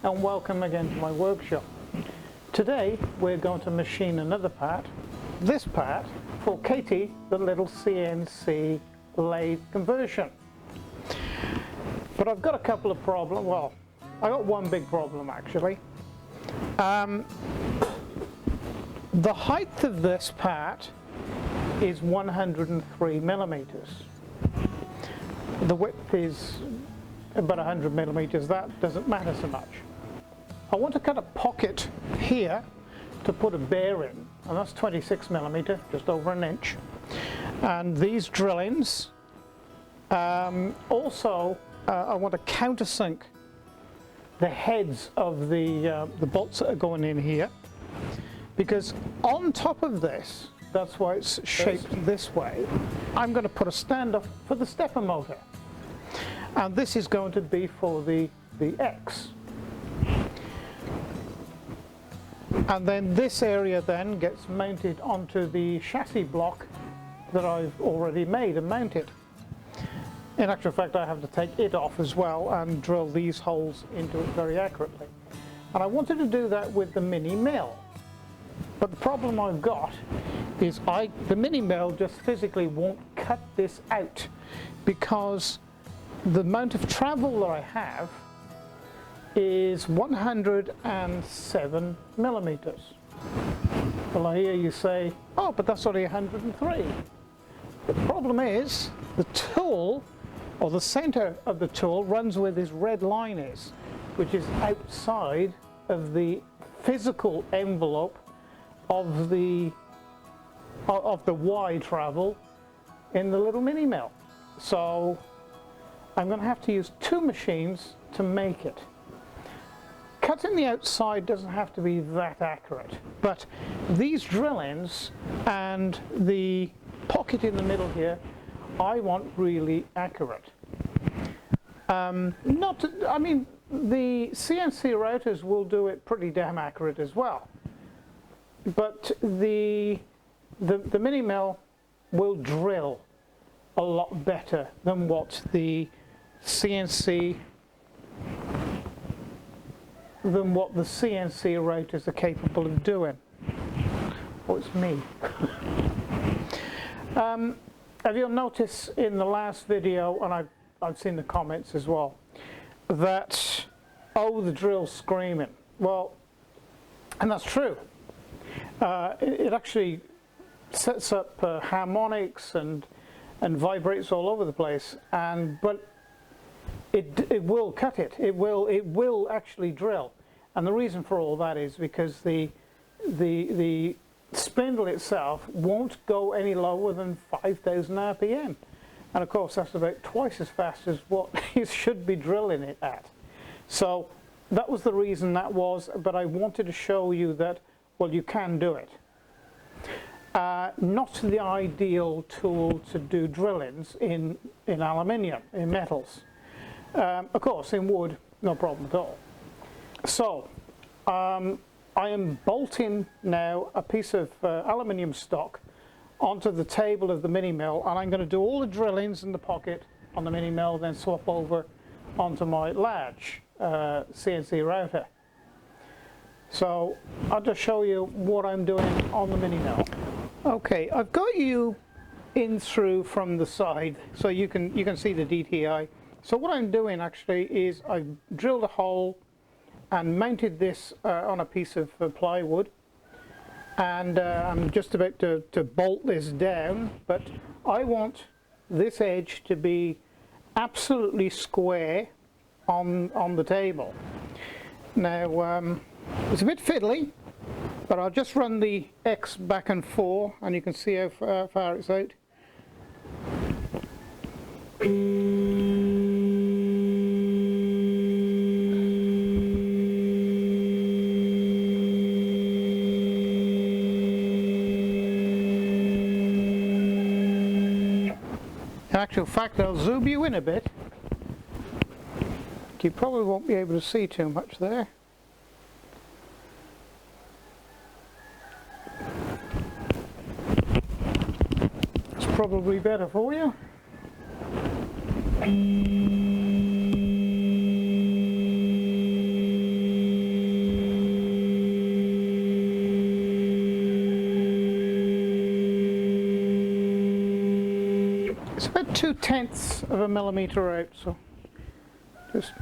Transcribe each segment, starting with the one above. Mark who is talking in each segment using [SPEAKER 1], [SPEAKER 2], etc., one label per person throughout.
[SPEAKER 1] and welcome again to my workshop. Today we're going to machine another part, this part for Katie, the little CNC lathe conversion. But I've got a couple of problems. Well, I got one big problem actually. The height of this part is 103 millimeters. The width is about 100 millimeters. That doesn't matter so much. I want to cut a pocket here to put a bearing, and that's 26 millimeter, just over an inch. And these drillings, also I want to countersink the heads of the bolts that are going in here, because on top of this, that's why it's shaped this way, I'm going to put a stand up for the stepper motor, and this is going to be for the X. And then this area then gets mounted onto the chassis block that I've already made and mounted. In actual fact, I have to take it off as well and drill these holes into it very accurately. And I wanted to do that with the mini mill. But the problem I've got is the mini mill just physically won't cut this out, because the amount of travel that I have is 107 millimeters. Well, I hear you say, oh, but that's only 103. The problem is the tool, or the center of the tool, runs where this red line is, which is outside of the physical envelope of the Y travel in the little mini mill. So I'm going to have to use two machines to make it. Cutting the outside doesn't have to be that accurate, but these drillings and the pocket in the middle here, I want really accurate. I mean, the CNC routers will do it pretty damn accurate as well, but the mini mill will drill a lot better than what the CNC routers are capable of doing. Oh, it's me. Have you noticed in the last video, and I've seen the comments as well, that, oh, the drill's screaming. Well, and that's true. It actually sets up harmonics and vibrates all over the place, but it will cut it. It will actually drill, and the reason for all that is because the spindle itself won't go any lower than 5,000 RPM, and of course that's about twice as fast as what you should be drilling it at. So that was the reason that was, but I wanted to show you that, well, you can do it. Not the ideal tool to do drillings in aluminium, in metals. Of course, in wood, no problem at all. So, I am bolting now a piece of aluminium stock onto the table of the mini mill, and I'm going to do all the drillings in the pocket on the mini mill, then swap over onto my large CNC router. So, I'll just show you what I'm doing on the mini mill. Okay, I've got you in through from the side, so you can see the DTI. So what I'm doing actually is I've drilled a hole and mounted this on a piece of plywood, and I'm just about to bolt this down, but I want this edge to be absolutely square on the table. Now it's a bit fiddly, but I'll just run the X back and forth, and you can see how far it's out. In actual fact, I'll zoom you in a bit. You probably won't be able to see too much there. It's probably better for you. In It's about 2/10 of a millimetre out, so just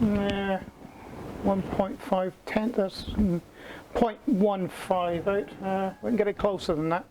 [SPEAKER 1] yeah, 1.5/10, that's 0.15 out. We can get it closer than that.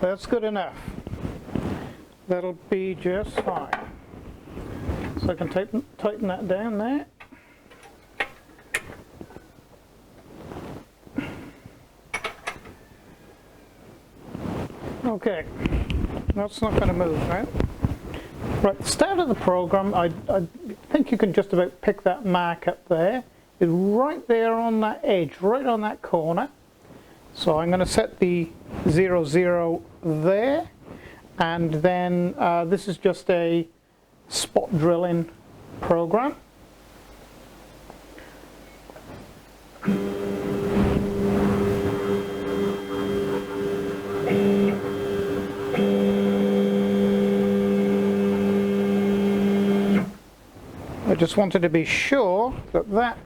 [SPEAKER 1] That's good enough. That'll be just fine. So I can tighten that down there. Okay, that's not going to move now. Right, the start of the program, I think you can just about pick that mark up there. It's right there on that edge, right on that corner. So I'm going to set the 0, 0 there, and then this is just a spot drilling program. I just wanted to be sure that that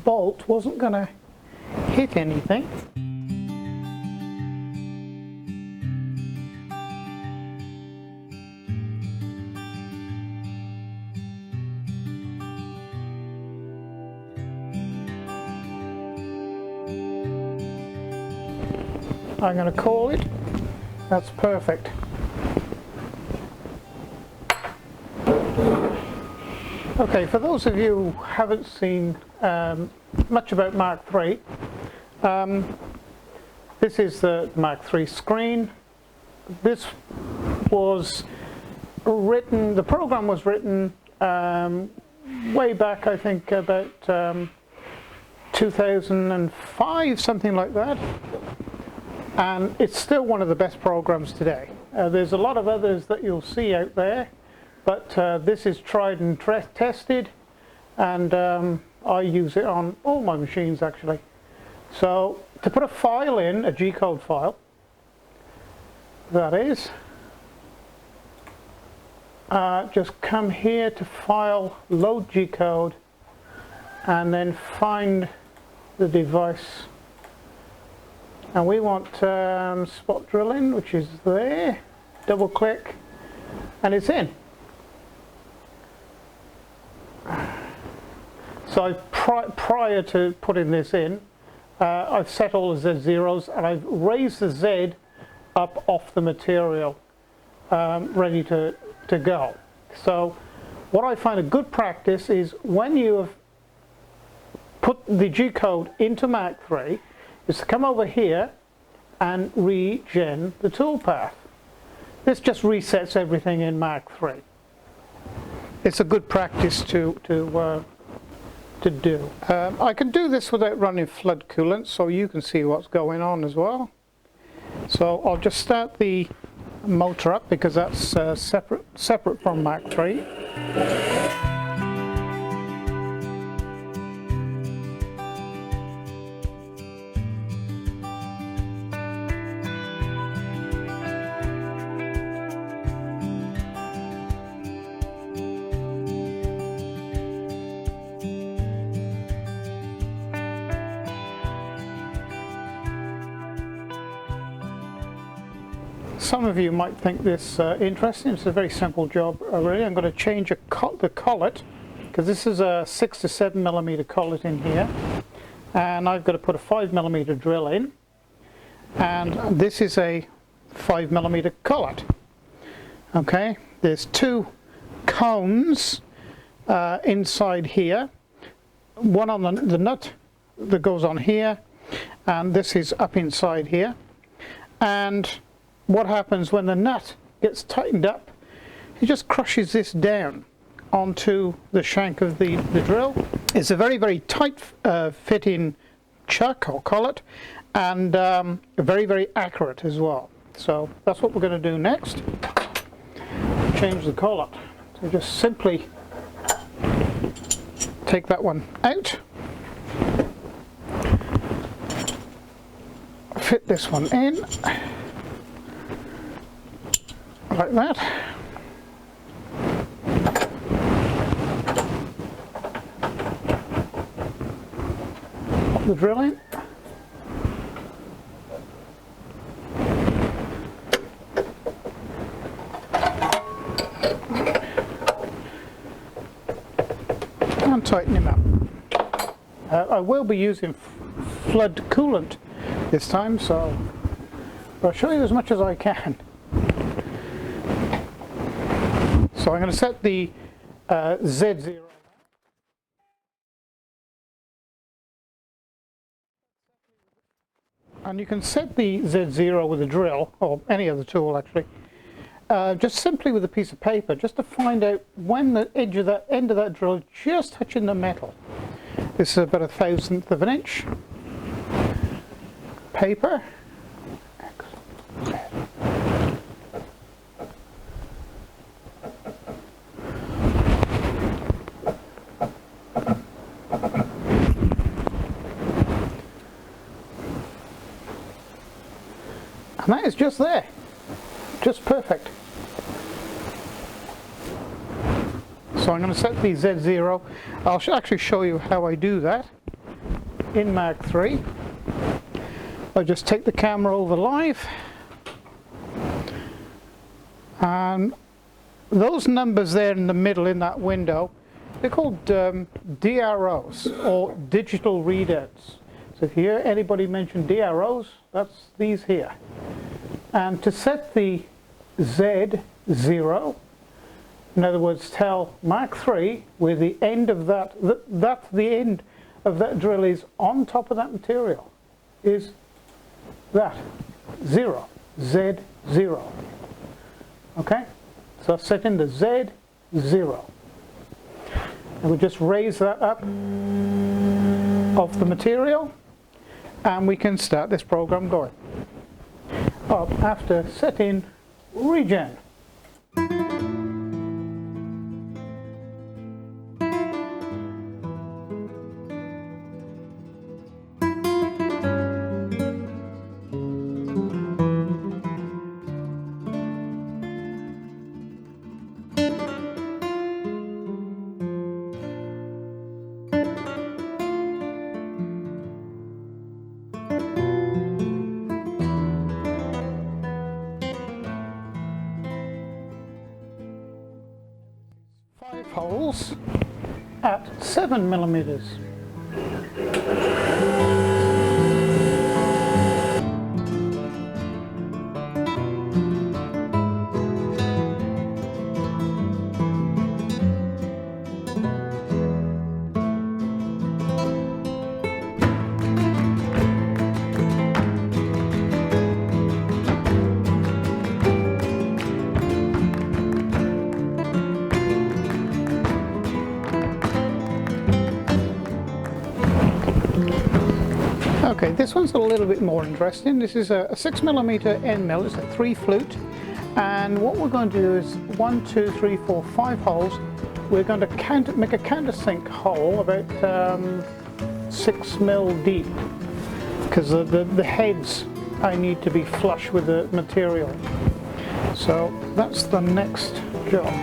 [SPEAKER 1] bolt wasn't going to hit anything. I'm going to call it. That's perfect. Okay, for those of you who haven't seen much about Mach 3, this is the Mach 3 screen. This was written, the program was written way back, I think about 2005, something like that. And it's still one of the best programs today. There's a lot of others that you'll see out there, but this is tried and tested, and I use it on all my machines actually. So to put a file in, a G-code file, that is, just come here to File, Load G-code, and then find the device. And we want spot drilling, which is there. Double click, and it's in. So prior to putting this in, I've set all the Z zeros, and I've raised the Z up off the material, ready to go. So what I find a good practice is when you have put the G-code into Mach 3, is to come over here and regen the toolpath. This just resets everything in Mach 3. It's a good practice to do. I can do this without running flood coolant, so you can see what's going on as well. So I'll just start the motor up because that's separate from Mach 3. Some of you might think this interesting. It's a very simple job really. I'm going to change the collet, because this is a 6 to 7 millimeter collet in here, and I've got to put a 5 millimeter drill in, and this is a 5 millimeter collet. Okay, there's two cones inside here. One on the nut that goes on here, and this is up inside here. And what happens when the nut gets tightened up, it just crushes this down onto the shank of the drill. It's a very, very tight fitting chuck or collet, and very, very accurate as well. So that's what we're going to do next. Change the collet. So just simply take that one out, fit this one in like that. Pop the drill in. And tighten him up. I will be using flood coolant this time, so I'll show you as much as I can. So I'm going to set the Z0. And you can set the Z0 with a drill, or any other tool actually, just simply with a piece of paper, just to find out when the edge of that end of that drill is just touching the metal. This is about 1/1000th of an inch. Paper. And that is just there, just perfect. So I'm going to set the Z0. I'll actually show you how I do that in Mach 3. I just take the camera over live, and those numbers there in the middle in that window, they're called DROs, or digital readouts. So if you hear anybody mention DROs, that's these here. And to set the Z0, in other words, tell Mach 3 where the end of the end of that drill is on top of that material, is that 0, Z0. Okay, so set in the Z0, and we just raise that up of the material, and we can start this program going. Up after setting regen. Holes at 7mm. Okay, this one's a little bit more interesting. This is a 6mm end mill. It's a 3 flute, and what we're going to do is 1, 2, 3, 4, 5 holes. We're going to make a countersink hole about 6mm deep, because the heads I need to be flush with the material. So that's the next job.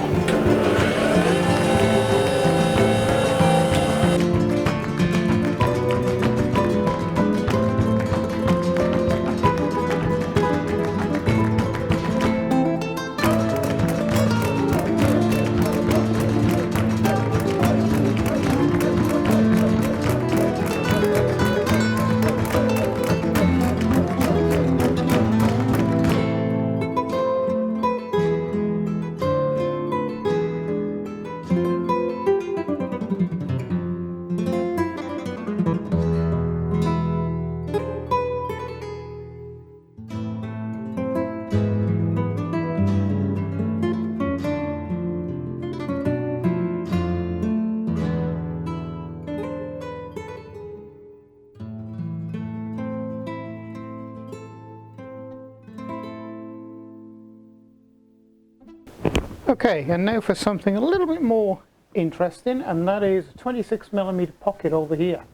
[SPEAKER 1] Okay, and now for something a little bit more interesting, and that is a 26mm pocket over here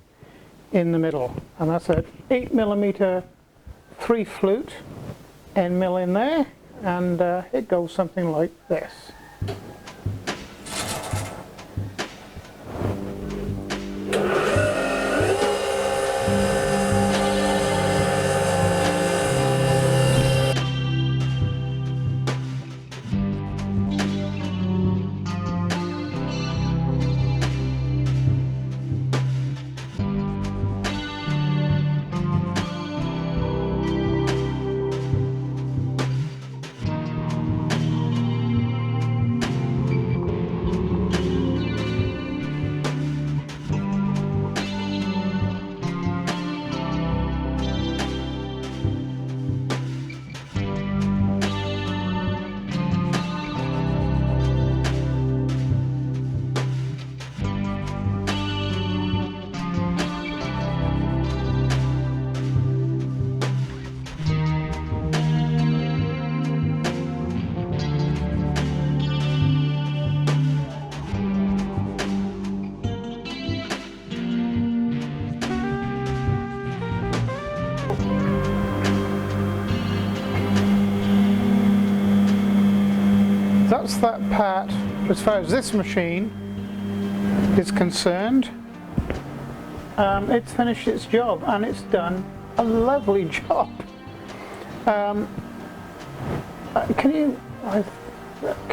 [SPEAKER 1] in the middle, and that's an 8mm 3 flute end mill in there, and it goes something like this. That's that part as far as this machine is concerned. It's finished its job and it's done a lovely job. Can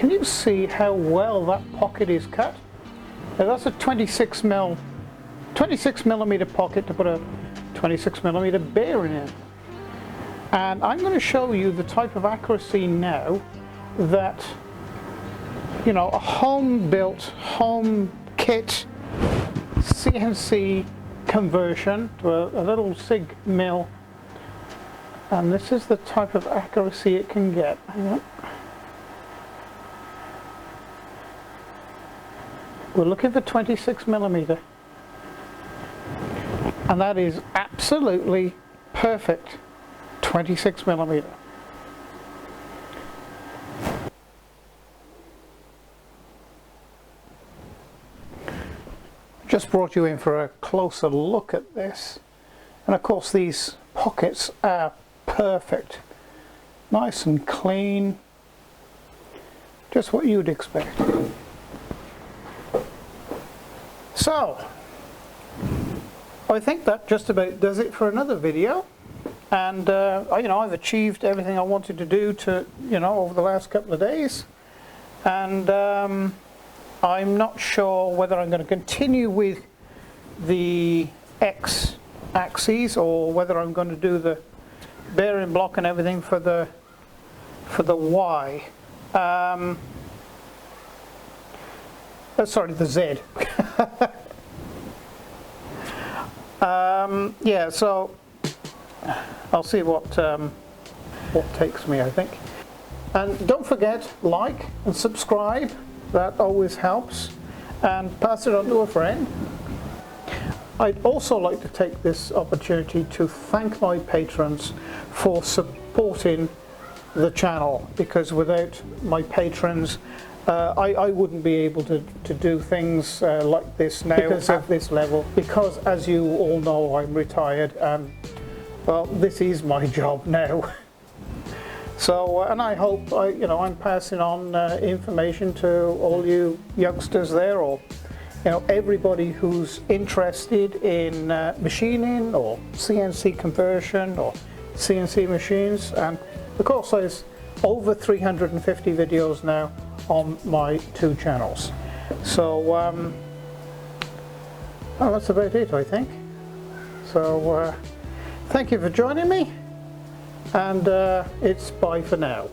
[SPEAKER 1] you see how well that pocket is cut? Now that's a 26mm pocket to put a 26mm bearing in. And I'm going to show you the type of accuracy now that, you know, a home-built, home kit CNC conversion to a little SIG mill, and this is the type of accuracy it can get. Hang on. We're looking for 26mm, and that is absolutely perfect 26mm. Just brought you in for a closer look at this, and of course these pockets are perfect, nice and clean, just what you'd expect. So I think that just about does it for another video, and you know, I've achieved everything I wanted to do over the last couple of days, and I'm not sure whether I'm going to continue with the X axes or whether I'm going to do the bearing block and everything for the Y. Sorry, the Z. Yeah, so I'll see what takes me, I think. And don't forget, like and subscribe. That always helps, and pass it on to a friend. I'd also like to take this opportunity to thank my patrons for supporting the channel, because without my patrons I wouldn't be able to do things like this now at this level, because as you all know, I'm retired and, well, this is my job now. So, and I hope I'm passing on information to all you youngsters there, or everybody who's interested in machining or CNC conversion or CNC machines. And of course there's over 350 videos now on my 2 channels. So well, that's about it, I think. So thank you for joining me, and it's bye for now.